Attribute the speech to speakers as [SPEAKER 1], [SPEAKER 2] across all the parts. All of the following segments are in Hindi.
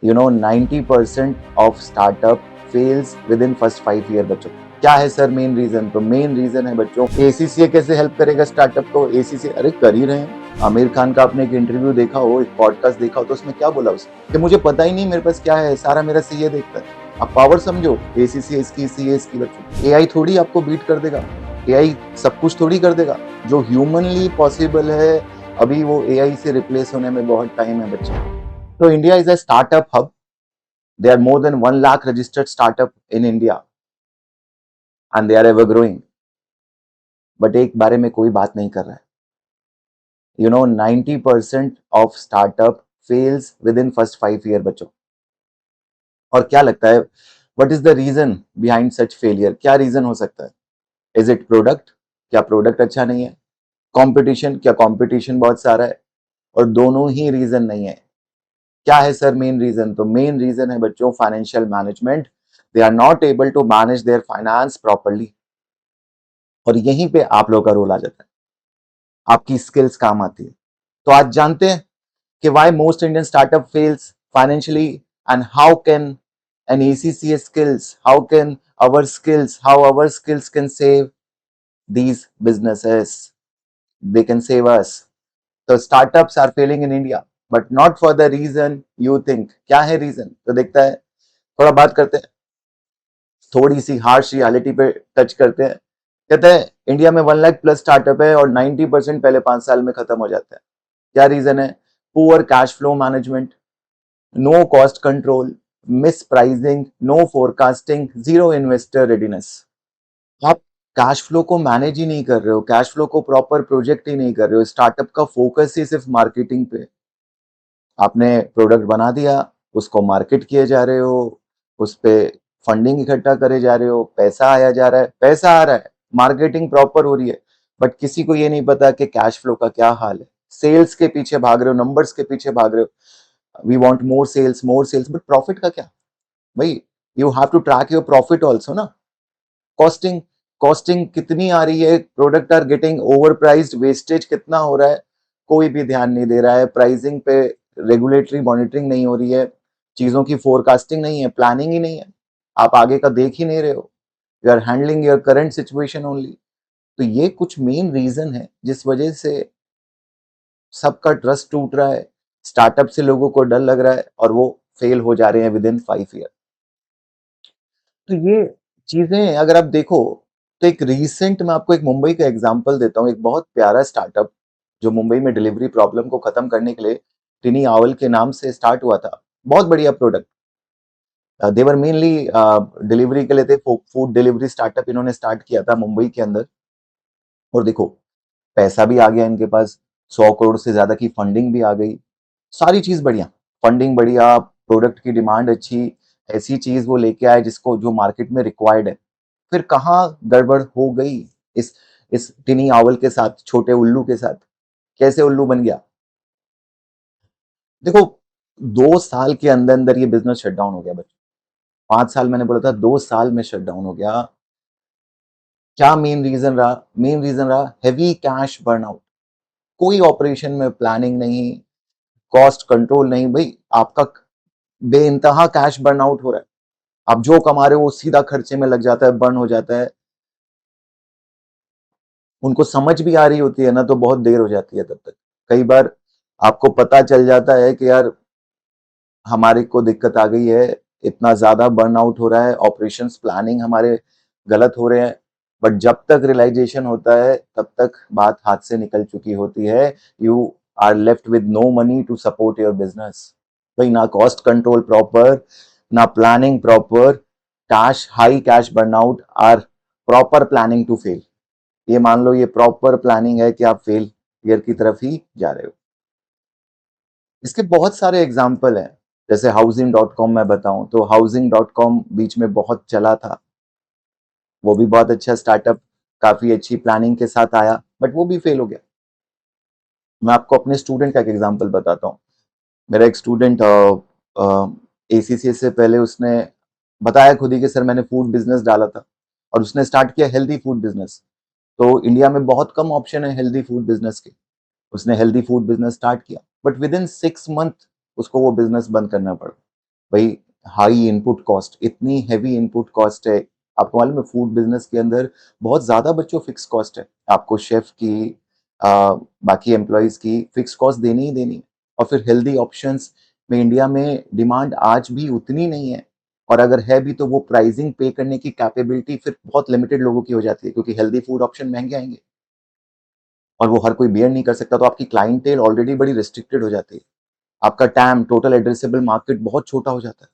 [SPEAKER 1] 90% of startup fails with in first 5 year. बच्चों क्या है सर मेन रीजन? तो मेन रीजन है बच्चों, एसीसीए कैसे हेल्प करेगा स्टार्टअप को? एसीसीए अरे कर ही रहे हैं। आमिर खान का आपने एक इंटरव्यू देखा हो, एक पॉडकास्ट देखा हो, तो उसमें क्या बोला उसने कि मुझे पता ही नहीं मेरे पास क्या है, सारा मेरा सीए देखता है। आप पावर समझो, एसीसीए इसकी, सीए इसकी। बच्चों एआई थोड़ी आपको बीट कर देगा, एआई सब कुछ थोड़ी कर देगा। जो ह्यूमनली पॉसिबल है अभी वो एआई से रिप्लेस होने में बहुत टाइम है बच्चों। So India is a startup hub. There are more than 1 lakh registered startup in India and they are ever growing. But एक बारे में कोई बात नहीं कर रहा है। 90% of startup fails within first 5 year बच्चों। और क्या लगता है what is the reason behind such failure? क्या रीजन हो सकता है? Is it product? क्या प्रोडक्ट अच्छा नहीं है? कंपटीशन? क्या कंपटीशन बहुत सारा है? और दोनों ही रीजन नहीं है। क्या है सर मेन रीजन? तो मेन रीजन है बच्चों financial management. They are not able to manage their finance properly. और यहीं पे आप लोग का रोल आ जाता है, आपकी स्किल्स काम आती है। तो आज जानते हैं कि why most Indian startup fails financially and how can an ACCA skills, how can our skills, how our skills can save these businesses, they can save us. So startups are failing in India but not for the reason you think. क्या है रीजन? तो देखता है, थोड़ा बात करते हैं, थोड़ी सी हार्श रियलिटी पे टच करते हैं। कहते हैं इंडिया में 1 लाख+ स्टार्टअप है और 90% पहले 5 साल में खत्म हो जाता है। क्या रीजन है? Poor cash flow management, no cost control, mispricing, no forecasting, zero investor readiness. आप कैश फ्लो को मैनेज ही नहीं कर रहे हो, कैश फ्लो को प्रॉपर प्रोजेक्ट ही नहीं कर रहे हो, स्टार्टअप का फोकस ही सिर्फ मार्केटिंग पे। आपने प्रोडक्ट बना दिया, उसको मार्केट किए जा रहे हो, उस पे फंडिंग इकट्ठा करे जा रहे हो, पैसा आया जा रहा है, पैसा आ रहा है, मार्केटिंग प्रॉपर हो रही है, बट किसी को ये नहीं पता कि कैश फ्लो का क्या हाल है। सेल्स के पीछे भाग रहे हो, नंबर्स के पीछे भाग रहे हो, we want more sales, but profit का क्या भाई? You have to track your profit also ना। कॉस्टिंग, कॉस्टिंग कितनी आ रही है, product are getting overpriced, wastage कितना हो रहा है, कोई भी ध्यान नहीं दे रहा है। प्राइसिंग पे रेगुलेटरी मॉनिटरिंग नहीं हो रही है, चीजों की फोरकास्टिंग नहीं है, प्लानिंग ही नहीं है, आप आगे का देख ही नहीं रहे हो, you are handling your current situation only. तो ये कुछ मेन रीजन है जिस वजह से सबका ट्रस्ट टूट रहा है, स्टार्टअप से लोगों को डर लग रहा है और वो फेल हो जा रहे हैं विद इन 5 ईयर। तो ये चीजें अगर आप देखो तो एक रीसेंट, मैं आपको एक मुंबई का एग्जांपल देता हूँ, एक बहुत प्यारा स्टार्टअप जो मुंबई में डिलीवरी प्रॉब्लम को खत्म करने के लिए टिनी आवल के नाम से स्टार्ट हुआ था। बहुत बढ़िया प्रोडक्ट, देवर मेनली डिलीवरी के लिए थे, फूड डिलीवरी स्टार्टअप इन्होंने स्टार्ट किया था मुंबई के अंदर। और देखो पैसा भी आ गया इनके पास, 100 करोड़ से ज्यादा की फंडिंग भी आ गई, सारी चीज बढ़िया, फंडिंग बढ़िया, प्रोडक्ट की डिमांड अच्छी, ऐसी चीज वो लेके आए जिसको जो मार्केट में रिक्वायर्ड है। फिर कहाँ गड़बड़ हो गई इस टिनी आवल के साथ, छोटे उल्लू के साथ? कैसे उल्लू बन गया? देखो 2 साल के अंदर अंदर ये बिजनेस शट डाउन हो गया बच्चों। 5 साल मैंने बोला था, 2 साल में शट डाउन हो गया। क्या मेन रीजन रहा? मेन रीजन रहा हैवी कैश बर्नआउट। कोई ऑपरेशन में प्लानिंग नहीं, कॉस्ट कंट्रोल नहीं। भाई आपका बेइंतहा कैश बर्नआउट हो रहा है, आप जो कमा रहे हो वो सीधा खर्चे में लग जाता है, बर्न हो जाता है। उनको समझ भी आ रही होती है ना तो बहुत देर हो जाती है तब तक। कई बार आपको पता चल जाता है कि यार हमारे को दिक्कत आ गई है, इतना ज्यादा बर्नआउट हो रहा है, ऑपरेशंस प्लानिंग हमारे गलत हो रहे हैं, बट जब तक रियलाइजेशन होता है तब तक बात हाथ से निकल चुकी होती है। You are left with no money to support your business. भाई ना कॉस्ट कंट्रोल प्रॉपर, ना planning proper, cash high cash burnout are proper planning to fail. ये मान लो ये प्रॉपर प्लानिंग है कि आप फेलियर की तरफ ही जा रहे हो। इसके बहुत सारे एग्जाम्पल हैं, जैसे हाउसिंग.com मैं बताऊं तो हाउसिंग.com बीच में बहुत चला था, वो भी बहुत अच्छा स्टार्टअप, काफी अच्छी प्लानिंग के साथ आया, बट वो भी फेल हो गया। मैं आपको अपने स्टूडेंट का एक एग्जाम्पल बताता हूँ। मेरा एक स्टूडेंट एसीसी से पहले उसने बताया खुद ही कि सर मैंने फूड बिजनेस डाला था, और उसने स्टार्ट किया हेल्दी फूड बिजनेस। तो इंडिया में बहुत कम ऑप्शन है हेल्दी फूड बिजनेस के। उसने हेल्दी फूड बिजनेस स्टार्ट किया, बट विद इन 6 मंथ उसको वो बिजनेस बंद करना पड़ा। भाई हाई इनपुट कॉस्ट, इतनी हैवी इनपुट कॉस्ट है। आपको मालूम है फूड बिजनेस के अंदर बहुत ज्यादा बच्चों फिक्स कॉस्ट है। आपको शेफ की बाकी एम्प्लॉयज की फिक्स कॉस्ट देनी ही देनी है। और फिर हेल्दी ऑप्शंस में इंडिया में डिमांड आज भी उतनी नहीं है, और अगर है भी तो वो प्राइसिंग पे करने की कैपेबिलिटी फिर बहुत लिमिटेड लोगों की हो जाती है, क्योंकि हेल्दी फूड ऑप्शन महंगे आएंगे और वो हर कोई बियर नहीं कर सकता, तो आपकी क्लाइंटेल ऑलरेडी बड़ी रिस्ट्रिक्टेड हो जाती है। आपका टैम, टोटल एड्रेसेबल मार्केट बहुत छोटा हो जाता है।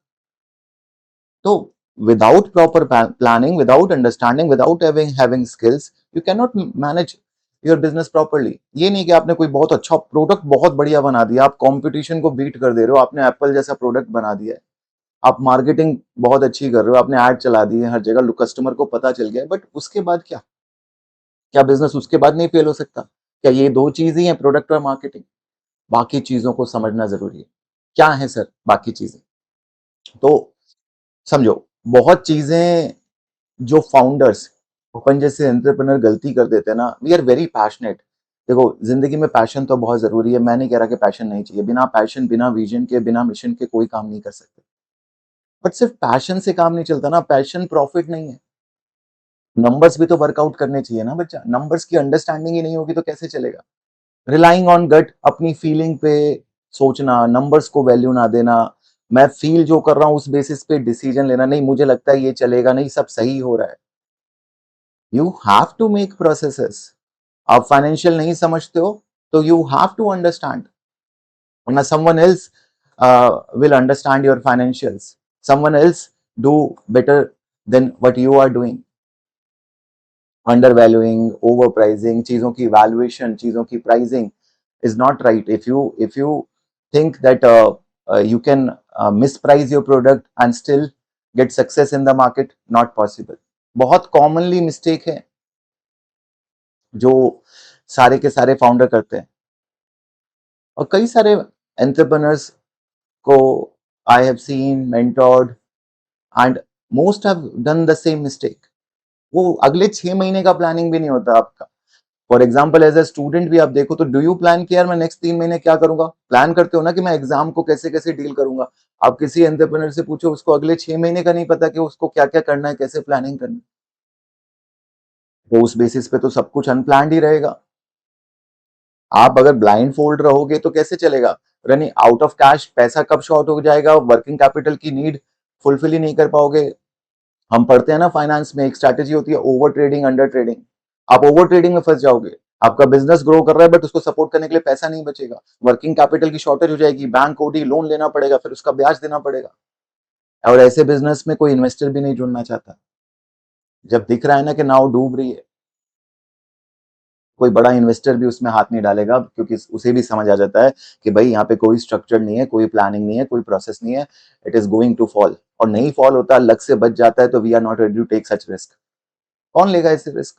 [SPEAKER 1] तो without proper planning, without understanding, without having skills, you can not manage your business properly. ये नहीं कि आपने कोई बहुत अच्छा प्रोडक्ट बहुत बढ़िया बना दिया, आप कंपटीशन को बीट कर दे रहे हो, आपने एप्पल जैसा प्रोडक्ट बना दिया है, आप मार्केटिंग बहुत अच्छी कर रहे हो, आपने ऐड चला दी है हर जगह, कस्टमर को पता चल गया, बट उसके बाद क्या? क्या बिजनेस उसके बाद नहीं फेल हो सकता? क्या ये दो चीज ही है, प्रोडक्ट और मार्केटिंग? बाकी चीजों को समझना जरूरी है। क्या है सर बाकी चीजें? तो समझो, बहुत चीजें जो फाउंडर्स, अपन जैसे एंटरप्रेन्योर गलती कर देते हैं ना, वी आर वेरी पैशनेट। देखो जिंदगी में पैशन तो बहुत जरूरी है, मैं नहीं कह रहा कि पैशन नहीं चाहिए, बिना पैशन, बिना विजन के, बिना मिशन के कोई काम नहीं कर सकते। बट सिर्फ पैशन से काम नहीं चलता ना, पैशन प्रॉफिट नहीं है। नंबर्स भी तो वर्कआउट करने चाहिए ना बच्चा, नंबर्स की अंडरस्टैंडिंग ही नहीं होगी तो कैसे चलेगा? रिलाइंग ऑन गट, अपनी फीलिंग पे सोचना, नंबर्स को वैल्यू ना देना, मैं फील जो कर रहा हूं उस बेसिस पे डिसीजन लेना, नहीं मुझे लगता है ये चलेगा, नहीं सब सही हो रहा है। You have to make processes. आप फाइनेंशियल नहीं समझते हो तो यू हैव टू अंडरस्टैंड, वरना someone else will understand your financials, someone else do better than what you are doing. Undervaluing, overpricing, चीजों की वैल्यूएशन, चीजों की pricing is not right. If you think that you can misprice your product and still get success in the market, not possible. बहुत commonly mistake है जो सारे के सारे फाउंडर करते हैं, और कई सारे एंटरप्रेन्योर्स को I have seen, mentored, and most have done the same mistake. वो अगले 6 महीने का प्लानिंग भी नहीं होता आपका। For example as a student भी आप देखो तो डू यू प्लान कि यार मैं नेक्स्ट 3 महीने क्या करूंगा? प्लान करते हो ना कि मैं एग्जाम को कैसे कैसे डील करूंगा। आप किसी एंटरप्रेन्योर से पूछो, उसको अगले 6 महीने का नहीं पता कि उसको क्या क्या करना है, कैसे प्लानिंग करनी है। तो उस बेसिस पे तो सब कुछ अनप्लान्ड ही रहेगा। आप अगर ब्लाइंड फोल्ड रहोगे तो कैसे चलेगा? रनिंग आउट ऑफ कैश, पैसा कब शॉर्ट हो जाएगा, वर्किंग कैपिटल की नीड फुलफिल ही नहीं कर पाओगे। हम पढ़ते हैं ना फाइनेंस में, एक स्ट्रैटेजी होती है ओवर ट्रेडिंग, अंडर ट्रेडिंग। आप ओवर ट्रेडिंग में फंस जाओगे, आपका बिजनेस ग्रो कर रहा है बट उसको सपोर्ट करने के लिए पैसा नहीं बचेगा, वर्किंग कैपिटल की शॉर्टेज हो जाएगी, बैंक ओडी लोन लेना पड़ेगा, फिर उसका ब्याज देना पड़ेगा। और ऐसे बिजनेस में कोई इन्वेस्टर भी नहीं जुड़ना चाहता। जब दिख रहा है ना कि नाव डूब रही है, कोई बड़ा इन्वेस्टर भी उसमें हाथ नहीं डालेगा, क्योंकि उसे भी समझ आ जाता है कि भाई यहाँ पे कोई स्ट्रक्चर नहीं है, कोई प्लानिंग नहीं है, कोई प्रोसेस नहीं है, it is going to fall. और नहीं फॉल होता, लक से बच जाता है, तो we are not ready to take such risk. कौन लेगा ऐसे रिस्क?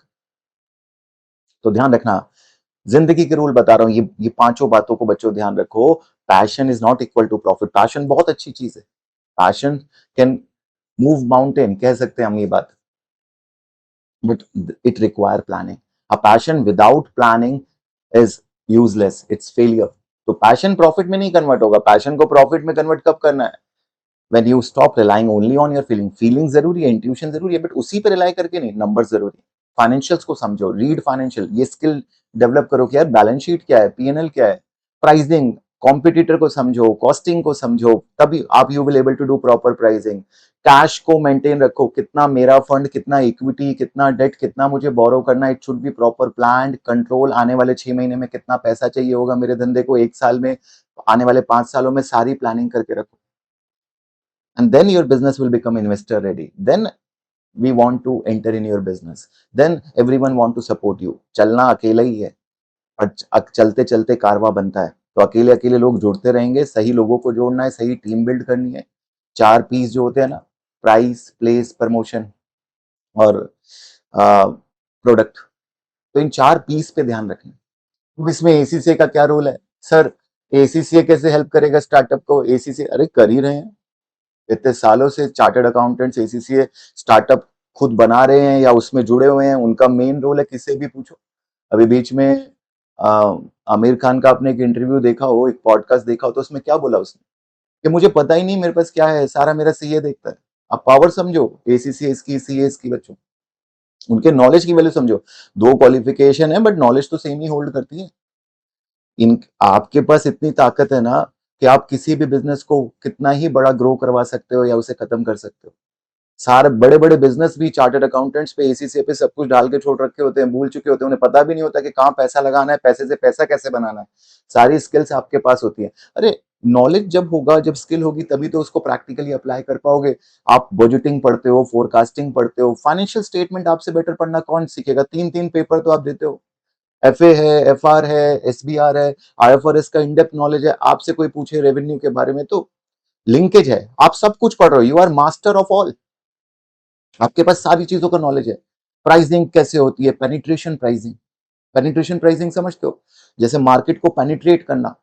[SPEAKER 1] तो ध्यान रखना, जिंदगी के रूल बता रहा हूं, ये पांचों बातों को बच्चों ध्यान रखो। Passion is not equal to profit. Passion बहुत अच्छी चीज है, पैशन कैन मूव माउंटेन, कह सकते हैं हम ये बात, but it require planning. A passion without planning is useless, it's failure. तो पैशन प्रॉफिट में नहीं कन्वर्ट होगा। पैशन को प्रॉफिट में कन्वर्ट कब करना है? when you stop relying only on your feeling जरूरी है, इंट्यूशन जरूरी है, बट उसी पे रिलाई करके नहीं, नंबर जरूरी है। फाइनेंशियल्स को समझो, रीड फाइनेंशियल, ये स्किल डेवलप करो कि यार बैलेंस शीट क्या है, पीएनएल क्या है, प्राइसिंग, कॉम्पिटिटर को समझो, कॉस्टिंग को समझो, तभी आप you will able to do proper pricing. Cash को मेंटेन रखो, कितना मेरा फंड, कितना इक्विटी, कितना डेट, कितना मुझे बोरो करना, it should be proper plan control. आने वाले 6 महीने में कितना पैसा चाहिए होगा मेरे धंधे को, 1 साल में, आने वाले 5 सालों में, सारी प्लानिंग करके रखो। And then your business will become investor ready. Then we want to enter in your business. Then everyone want to support you. चलना अकेला ही है, और चलते चलते कारवा बनता है। तो अकेले अकेले लोग जुड़ते रहेंगे, सही लोगों को जोड़ना है, सही टीम बिल्ड करनी है। 4 पीस जो होते हैं ना, प्राइस, प्लेस, प्रमोशन और प्रोडक्ट, तो इन 4 पीस पे ध्यान रखना। अब इसमें एसीसीए का क्या रोल है सर? एसीसीए कैसे हेल्प करेगा स्टार्टअप को? एसीसीए, अरे कर ही रहे हैं इतने सालों से, चार्टर्ड अकाउंटेंट्स एसीसीए स्टार्टअप खुद बना रहे हैं या उसमें जुड़े हुए हैं, उनका मेन रोल है, किससे भी पूछो। अभी बीच में आमिर खान का आपने एक इंटरव्यू देखा हो, एक पॉडकास्ट देखा हो, तो उसमें क्या बोला उसने कि मुझे पता ही नहीं मेरे पास क्या है, सारा मेरा सीए देखता है। आप पावर समझो, एसीसीएस की, सीएस की बच्चों, उनके नॉलेज की वैल्यू समझो। दो क्वालिफिकेशन है बट नॉलेज तो सेम ही होल्ड करती है। इन आपके पास इतनी ताकत है ना कि आप किसी भी बिजनेस को कितना ही बड़ा ग्रो करवा सकते हो या उसे खत्म कर सकते हो। सारे बड़े बड़े बिजनेस भी चार्टर्ड अकाउंटेंट्स पे, एसीसी पे सब कुछ डाल के छोड़ रखे होते हैं, भूल चुके होते हैं, उन्हें पता भी नहीं होता कि कहाँ पैसा लगाना है, पैसे से पैसा कैसे बनाना है। सारी स्किल्स आपके पास होती है। अरे नॉलेज जब होगा, जब स्किल होगी, तभी तो उसको प्रैक्टिकली अप्लाई कर पाओगे। आप बजटिंग पढ़ते हो, फोरकास्टिंग पढ़ते हो, फाइनेंशियल स्टेटमेंट आपसे बेटर पढ़ना कौन सीखेगा? तीन तीन पेपर तो आप देते हो, एफए है, एफआर है, एसबीआर है, आईएफआरएस का इनडेप्थ नॉलेज है। आपसे कोई पूछे रेवेन्यू के बारे में तो लिंकेज है, आप सब कुछ पढ़ रहे हो, you are master of all, आपके पास सारी चीजों का नॉलेज है। प्राइसिंग कैसे होती है, पेनिट्रेशन प्राइसिंग, पेनिट्रेशन प्राइसिंग समझते हो? जैसे मार्केट को पेनिट्रेट करना।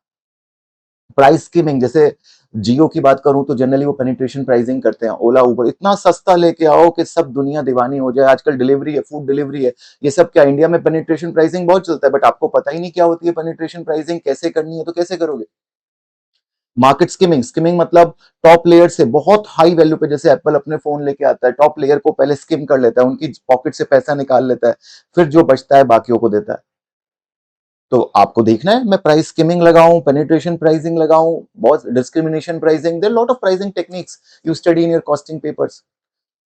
[SPEAKER 1] प्राइस स्कीमिंग, जैसे जियो की बात करूं तो जनरली वो पेनिट्रेशन प्राइसिंग करते हैं। ओला उबर इतना सस्ता लेके आओ कि सब दुनिया दीवानी हो जाए। आजकल डिलीवरी है, फूड डिलीवरी है, ये सब क्या इंडिया में पेनिट्रेशन प्राइसिंग बहुत चलता है, बट आपको पता ही नहीं क्या होती है पेनिट्रेशन प्राइसिंग, कैसे करनी है, तो कैसे करोगे? मार्केट स्किमिंग, स्किमिंग मतलब टॉप लेयर से बहुत हाई वैल्यू पे, जैसे एप्पल अपने फोन लेके आता है, टॉप लेयर को पहले स्किम कर लेता है, उनकी पॉकेट से पैसा निकाल लेता है, फिर जो बचता है बाकियों को देता है। तो आपको देखना है, मैं प्राइस स्किमिंग लगाऊं, पेनिट्रेशन प्राइसिंग लगाऊं, बहुत discrimination pricing, there lot of pricing techniques you study in your costing papers.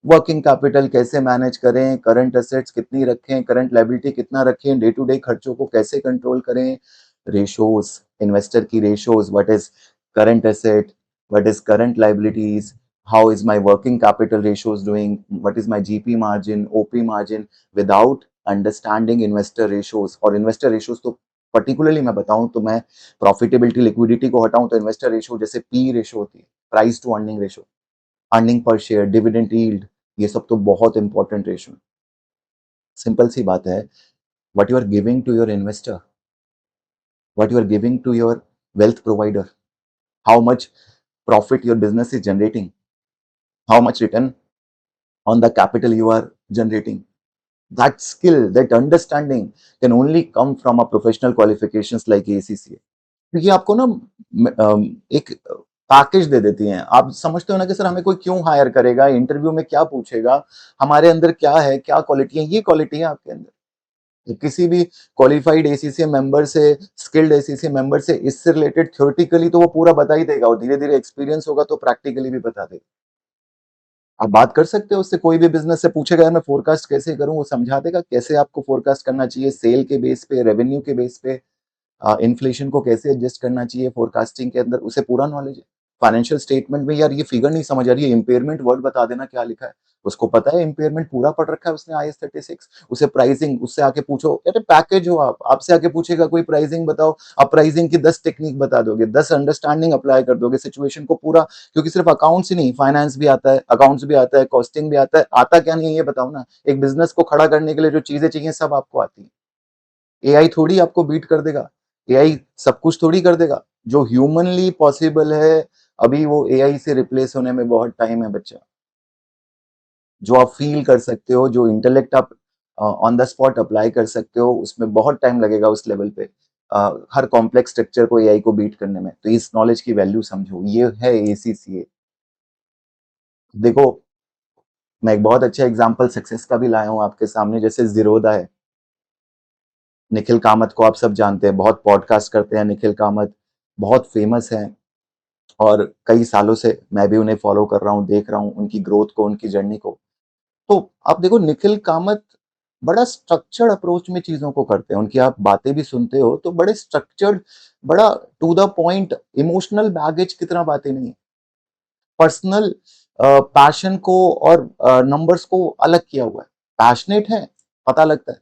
[SPEAKER 1] Working capital कैसे मैनेज करें, करंट एसेट्स कितनी रखें, करंट लायबिलिटी कितना रखें, डे टू डे खर्चों को कैसे कंट्रोल करें, रेशोज, इन्वेस्टर की ratios, what is current asset, what is current liabilities, how is my working capital ratios doing, what is my GP margin, OP margin, without understanding investor ratios. और इन्वेस्टर रेशोज तो पर्टिकुलरली मैं बताऊं तो मैं प्रॉफिटेबिलिटी लिक्विडिटी को हटाऊं तो इन्वेस्टर रेशो, जैसे पी रेशो होती है, price to earning ratio, earning per share, dividend yield, ये सब तो बहुत इंपॉर्टेंट रेशो। सिंपल सी बात है, what you are giving to your investor, what you are giving to your wealth provider, how much profit your business is generating, how much return on the capital you are generating. That skill, that understanding can only come from a professional qualifications like ACCA. क्योंकि आपको ना एक पैकेज दे देती हैं। आप समझते हो ना कि सर हमें कोई क्यों हायर करेगा, इंटरव्यू में क्या पूछेगा, हमारे अंदर क्या है, क्या क्वालिटी है, ये क्वालिटी है आपके अंदर। तो किसी भी क्वालिफाइड एसीसीए मेंबर से, स्किल्ड एसीसीए मेंबर से इससे रिलेटेड थ्योरेटिकली तो वो पूरा बता ही देगा, और धीरे धीरे एक्सपीरियंस होगा तो प्रैक्टिकली भी बता देगा। आप बात कर सकते हो उससे, कोई भी बिजनेस से पूछेगा यार मैं फोरकास्ट कैसे करूं, वो समझा देगा कैसे आपको फोरकास्ट करना चाहिए, सेल के बेस पे, रेवेन्यू के बेस पे, इन्फ्लेशन को कैसे एडजस्ट करना चाहिए फोरकास्टिंग के अंदर, उसे पूरा नॉलेज है। फाइनेंशियल स्टेटमेंट में यार ये फिगर नहीं समझ आ रही है, इम्पेयरमेंट वर्ड बता देना क्या लिखा है, उसको पता है इम्पेयरमेंट पूरा पढ़ रखा है उसने IS 36। उसे प्राइसिंग, उससे आके पूछो, अरे पैकेज हो आप, आपसे आके पूछेगा कोई प्राइसिंग बताओ, आप प्राइसिंग की 10 टेक्निक बता दोगे, 10 अंडरस्टैंडिंग अप्लाई कर दोगे सिचुएशन को पूरा। क्योंकि सिर्फ अकाउंट्स ही नहीं, फाइनेंस भी आता है, अकाउंट्स भी आता है, कॉस्टिंग भी आता है, आता क्या नहीं है ये बताओ ना। एक बिजनेस को खड़ा करने के लिए जो चीजें चाहिए सब आपको आती है। एआई थोड़ी आपको बीट कर देगा, एआई सब कुछ थोड़ी कर देगा, जो ह्यूमनली पॉसिबल है अभी वो एआई से रिप्लेस होने में बहुत टाइम है बच्चा। जो आप फील कर सकते हो, जो इंटेलेक्ट आप ऑन द स्पॉट अप्लाई कर सकते हो, उसमें बहुत टाइम लगेगा उस लेवल पे, हर कॉम्प्लेक्स स्ट्रक्चर को एआई को बीट करने में। तो इस नॉलेज की वैल्यू समझो, ये है एसीसीए। देखो, मैं एक बहुत अच्छा एग्जांपल सक्सेस का भी लाया हूं आपके सामने, जैसे जीरोदा है। निखिल कामत को आप सब जानते हैं, बहुत पॉडकास्ट करते हैं निखिल कामत, बहुत फेमस है, और कई सालों से मैं भी उन्हें फॉलो कर रहा हूँ, देख रहा हूँ उनकी ग्रोथ को, उनकी जर्नी को। तो आप देखो निखिल कामत बड़ा स्ट्रक्चर्ड अप्रोच में चीजों को करते हैं, उनकी आप बातें भी सुनते हो तो बड़े स्ट्रक्चर्ड, बड़ा to the point, emotional baggage की तरह बातें नहीं है। पर्सनल पैशन को और नंबर्स को अलग किया हुआ है। पैशनेट है, पता लगता है,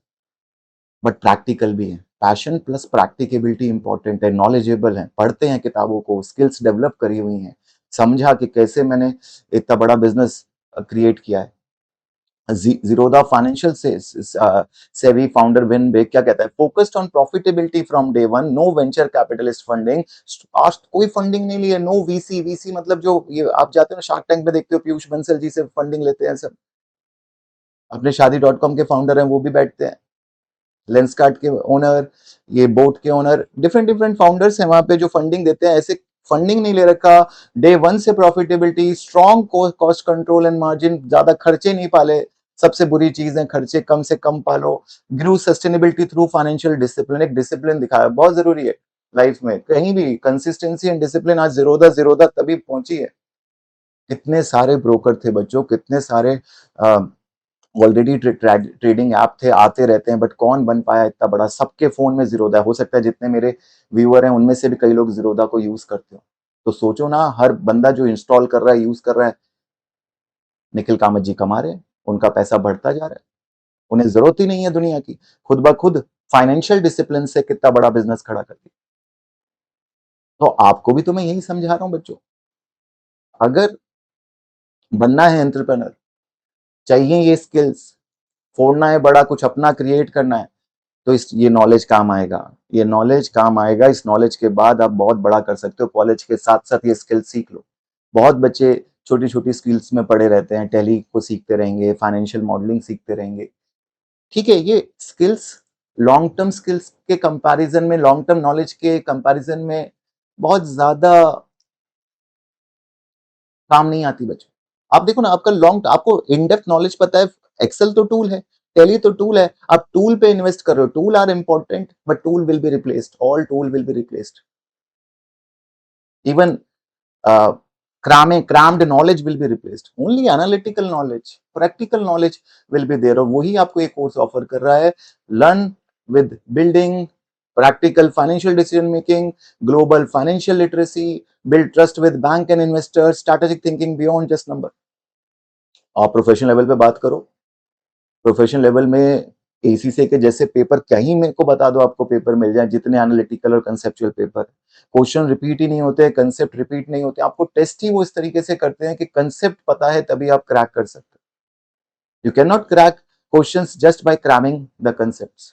[SPEAKER 1] बट प्रैक्टिकल भी है। पैशन प्लस प्रैक्टिकेबिलिटी इंपॉर्टेंट है, नॉलेजेबल है, पढ़ते हैं किताबों को, स्किल्स डेवलप करी हुई हैं, समझा कि कैसे मैंने इतना बड़ा बिजनेस क्रिएट किया है। जीरोदा फाइनेंशियल से सेवी फाउंडर विन बेक क्या कहता है, focused on profitability from day one, no venture capitalist funding, आज कोई फंडिंग नहीं लिया, नो वीसी, वीसी मतलब जो ये आप जाते हो ना शार्क टैंक में देखते हो, पीयूष बंसल जी से फंडिंग लेते हैं सब, अपने शादी.com के फाउंडर हैं वो भी बैठते हैं, लेंसकार्ट के ओनर, ये बोट के ओनर, डिफरेंट डिफरेंट फाउंडर्स हैं वहां पे जो फंडिंग देते हैं। ऐसे फंडिंग नहीं ले रखा, डे वन से profitability, strong cost control and margin, ज्यादा खर्चे नहीं पाले, सबसे बुरी चीज है खर्चे कम से कम पालो, ग्रू सस्टेनेबिलिटी थ्रू फाइनेंशियल डिसिप्लिन, एक डिसिप्लिन दिखाया, बहुत जरूरी है लाइफ में, कहीं भी कंसिस्टेंसी एंड डिसिप्लिन, आज जीरोधा तभी पहुंची है। कितने सारे ब्रोकर थे बच्चों, कितने सारे ऑलरेडी ट्रेडिंग ऐप थे, आते रहते हैं, बट कौन बन पाया इतना बड़ा, सबके फोन में जीरोधा, हो सकता है जितने मेरे व्यूअर हैं उनमें से भी कई लोग जीरोधा को यूज करते हो, तो सोचो ना, हर बंदा जो इंस्टॉल कर रहा है, यूज कर रहा है, निखिल कामत जी कमा रहे हैं, उनका पैसा बढ़ता जा रहा है, उन्हें जरूरत ही नहीं है दुनिया की, खुद ब खुद फाइनेंशियल डिसिप्लिन से कितना बड़ा बिजनेस खड़ा कर दिया। तो आपको भी तो मैं यही समझा रहा हूं बच्चों, अगर बनना है एंटरप्रेन्योर, चाहिए ये स्किल्स, फोड़ना है बड़ा, कुछ अपना क्रिएट करना है, तो इस ये नॉलेज काम आएगा, ये नॉलेज काम आएगा, इस नॉलेज के बाद आप बहुत बड़ा कर सकते हो, कॉलेज के साथ साथ ये स्किल सीख लो। बहुत बच्चे छोटी छोटी स्किल्स में पड़े रहते हैं, टैली को सीखते रहेंगे, फाइनेंशियल मॉडलिंग सीखते रहेंगे, ठीक है, ये स्किल्स लॉन्ग टर्म स्किल्स के कंपैरिजन में, लॉन्ग टर्म नॉलेज के कंपैरिजन में बहुत ज्यादा काम नहीं आती बच्चों। आप देखो ना, आपका लॉन्ग, आपको इन डेप्थ नॉलेज पता है, एक्सेल तो टूल है, टैली तो टूल है, आप टूल पे इन्वेस्ट कर रहे हो, tool are important but tool will be replaced, all tool will be replaced, even crammed knowledge will be replaced, only analytical knowledge, practical knowledge will be there, और वही आपको एक कोर्स ऑफर कर रहा है, learn with building practical financial decision making, global financial literacy, build trust with bank and investors, strategic thinking beyond just number। आप प्रोफेशनल लेवल पे बात करो, प्रोफेशनल लेवल में एसीसी के जैसे पेपर कहीं मेरे को बता दो, आपको पेपर मिल जाए जितने एनालिटिकल और कंसेप्चुअल पेपर, क्वेश्चन रिपीट ही नहीं होते, कंसेप्ट रिपीट नहीं होते, आपको टेस्ट ही वो इस तरीके से करते हैं कि कंसेप्ट पता है तभी आप क्रैक कर सकते हो, you can not crack questions just by cramming the concepts.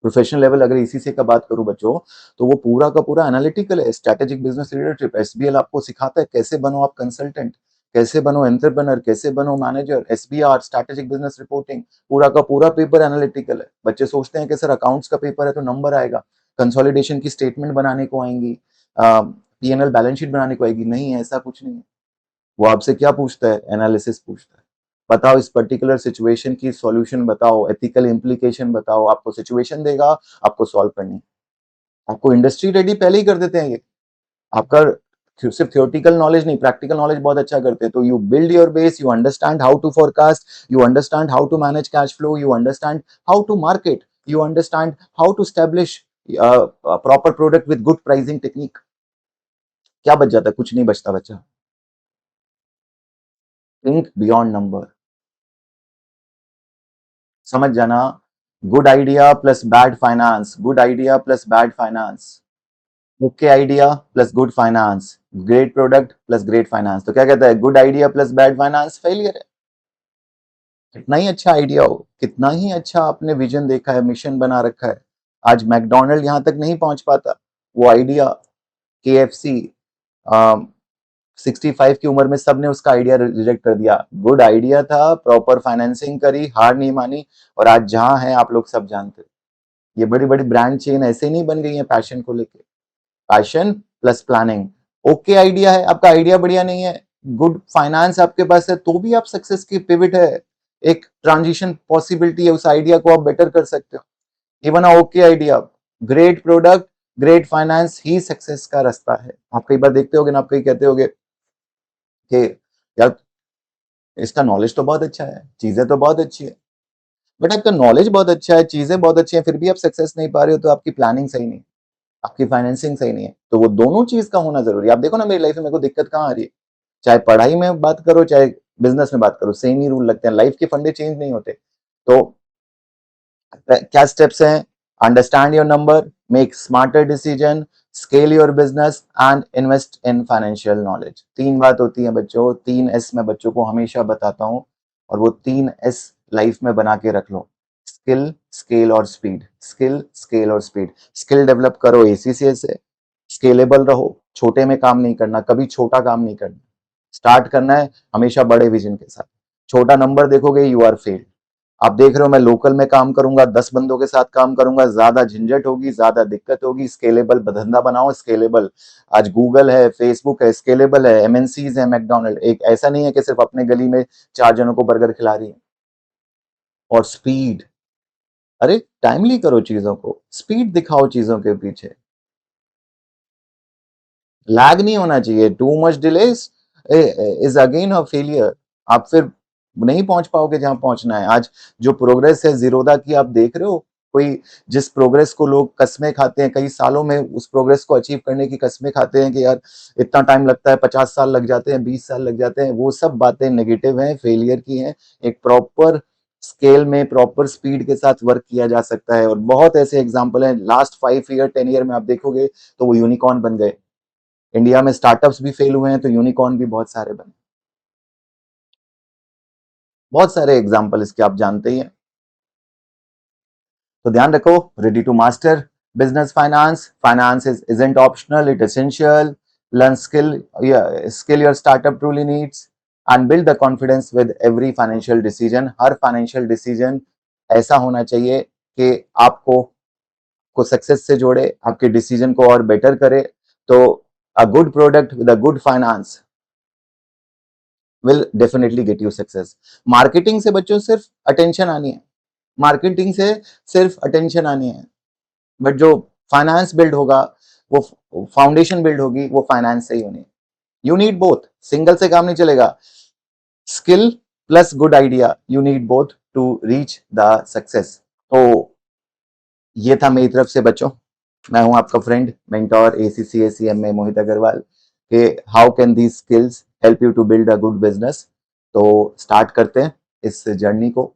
[SPEAKER 1] Professional level अगर ईसीसी का बात करूं बच्चों, तो वो पूरा का पूरा एनालिटिकल है, स्ट्रैटेजिक बिजनेस लीडरशिप, एसबीएल आपको सिखाता है कैसे बनो आप कंसल्टेंट, कैसे बनो एंटरप्रेन्योर, कैसे बनो manager, SBR strategic business reporting, पूरा का पूरा पेपर एनालिटिकल है। बच्चे सोचते हैं कि सर अकाउंट्स का पेपर है तो नंबर आएगा, कंसोलिडेशन की स्टेटमेंट बनाने को आएंगी, पीएनएल बैलेंस शीट बनाने को आएगी, नहीं है, ऐसा कुछ नहीं है। वो आपसे क्या पूछता है, एनालिसिस पूछता है, बताओ इस पर्टिकुलर सिचुएशन की सॉल्यूशन बताओ, एथिकल इम्प्लीकेशन बताओ, आपको सिचुएशन देगा, आपको सॉल्व करनी, आपको इंडस्ट्री रेडी पहले ही कर देते हैं ये, आपका सिर्फ थियोरेटिकल नॉलेज नहीं, प्रैक्टिकल नॉलेज बहुत अच्छा करते हैं, तो you build your base, you understand how to forecast, you understand how to manage cash flow, you understand how to market, you understand how to establish proper product with good pricing technique. क्या बच जाता है, कुछ नहीं बचता बच्चा, थिंक बियॉन्ड नंबर, समझ जाना, good idea plus bad finance, good idea plus bad finance, okay idea plus good finance, great product plus great finance, तो क्या कहता है, good idea plus bad finance failure है। कितना ही अच्छा आइडिया हो, कितना ही अच्छा आपने विजन देखा है, मिशन बना रखा है, आज मैकडोनल्ड यहां तक नहीं पहुंच पाता, वो आइडिया, केएफसी 65 की उम्र में सबने उसका आइडिया रिजेक्ट कर दिया, गुड आइडिया था, प्रॉपर फाइनेंसिंग करी, हार नहीं मानी, और आज जहां है आप लोग सब जानते हैं। ये बड़ी बड़ी ब्रांड चेन ऐसे नहीं बन गई है पैशन को लेके, passion plus planning, okay idea है, आपका आइडिया बढ़िया नहीं है, गुड फाइनेंस आपके पास है, तो भी आप सक्सेस की पिविट है, एक ट्रांजिशन पॉसिबिलिटी है, उस आइडिया को आप बेटर कर सकते हो, even okay idea, great product, great finance ही सक्सेस का रास्ता है। आप कई बार देखते होगे ना, आप कहीं कहते होगे कि यार इसका नॉलेज तो बहुत अच्छा है, चीजें तो बहुत अच्छी है, बट आपका नॉलेज बहुत अच्छा है, चीजें बहुत अच्छी हैं, फिर भी आप सक्सेस नहीं पा रहे हो, तो आपकी प्लानिंग सही नहीं है, आपकी फाइनेंसिंग सही नहीं है, तो वो दोनों चीज का होना जरूरी है। आप देखो ना मेरी लाइफ में मेरे को दिक्कत कहाँ आ रही है, चाहे पढ़ाई में बात करो चाहे बिजनेस में बात करो, सेम ही रूल लगते हैं, लाइफ के फंडे चेंज नहीं होते। तो क्या स्टेप्स हैं, understand your number, make smarter decision, scale your business and invest in financial knowledge. तीन बात होती है बच्चों, 3S मैं बच्चों को हमेशा बताता हूँ, और वो 3S लाइफ में बना के रख लो, स्किल, स्केल और स्पीड, स्किल, स्केल और स्पीड। स्किल डेवलप करो एसीसी से, स्केलेबल रहो, छोटे में काम नहीं करना, कभी छोटा काम नहीं करना, स्टार्ट करना है हमेशा बड़े विजन के साथ, छोटा नंबर देखोगे यू आर फेल्ड, आप देख रहे हो मैं लोकल में काम करूंगा, 10 बंदों के साथ काम करूंगा, ज्यादा झंझट होगी, ज्यादा दिक्कत होगी। स्केलेबल धंधा बनाओ, स्केलेबल। आज गूगल है, फेसबुक है, स्केलेबल है, एमएनसीज है, मैकडोनल्ड, एक ऐसा नहीं है कि सिर्फ अपने गली में 4 जनों को बर्गर खिला रही है। और स्पीड, अरे टाइमली करो चीजों को, स्पीड दिखाओ चीजों के पीछे, लैग नहीं होना चाहिए। Too much delay is again a failure. आप फिर नहीं पहुंच पाओगे जहां पहुंचना है। आज जो प्रोग्रेस है जीरोदा की, आप देख रहे हो, कोई जिस प्रोग्रेस को लोग कस्में खाते हैं, कई सालों में उस प्रोग्रेस को अचीव करने की कस्में खाते हैं कि यार इतना टाइम लगता है, 50 साल लग जाते हैं, 20 साल लग जाते हैं, वो सब बातें नेगेटिव हैं, फेलियर की हैं। एक प्रॉपर स्केल में, प्रॉपर स्पीड के साथ वर्क किया जा सकता है। और बहुत ऐसे एग्जाम्पल हैं, लास्ट 5 ईयर 10 ईयर में आप देखोगे तो वो यूनिकॉर्न बन गए। इंडिया में स्टार्टअप्स भी फेल हुए हैं तो यूनिकॉर्न भी बहुत सारे बने। बहुत सारे एग्जाम्पल इसके आप जानते ही हैं। तो ध्यान रखो, ready to master business finance. Finance isn't optional, it essential. Learn skill, yeah, skill your startup truly needs, and build the confidence with every financial decision. Her financial decision ऐसा होना चाहिए कि आपको को सक्सेस से जोड़े, आपके डिसीजन को और बेटर करे। तो a good product with a good finance will definitely get you success. Marketing से बच्चों सिर्फ अटेंशन आनी है, मार्केटिंग से सिर्फ अटेंशन आनी है, बट जो फाइनेंस बिल्ड होगा, वो फाउंडेशन बिल्ड होगी, वो फाइनेंस से ही होनी है। यू नीड बोथ, सिंगल से काम नहीं चलेगा। Skill plus good idea, you need both to reach the success. तो ये था मेरी तरफ से बच्चों। मैं हूं आपका friend, mentor, ACCA CMA Mohit Agarwal, कि how can these skills help you to build a good business. तो स्टार्ट करते हैं इस जर्नी को,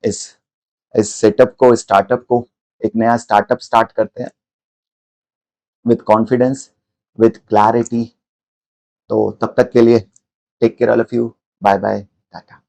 [SPEAKER 1] इस सेटअप को, स्टार्टअप को, एक नया स्टार्टअप स्टार्ट करते हैं विथ कॉन्फिडेंस, विथ क्लैरिटी। तो तब तक के लिए take care all of you, bye bye, Tata.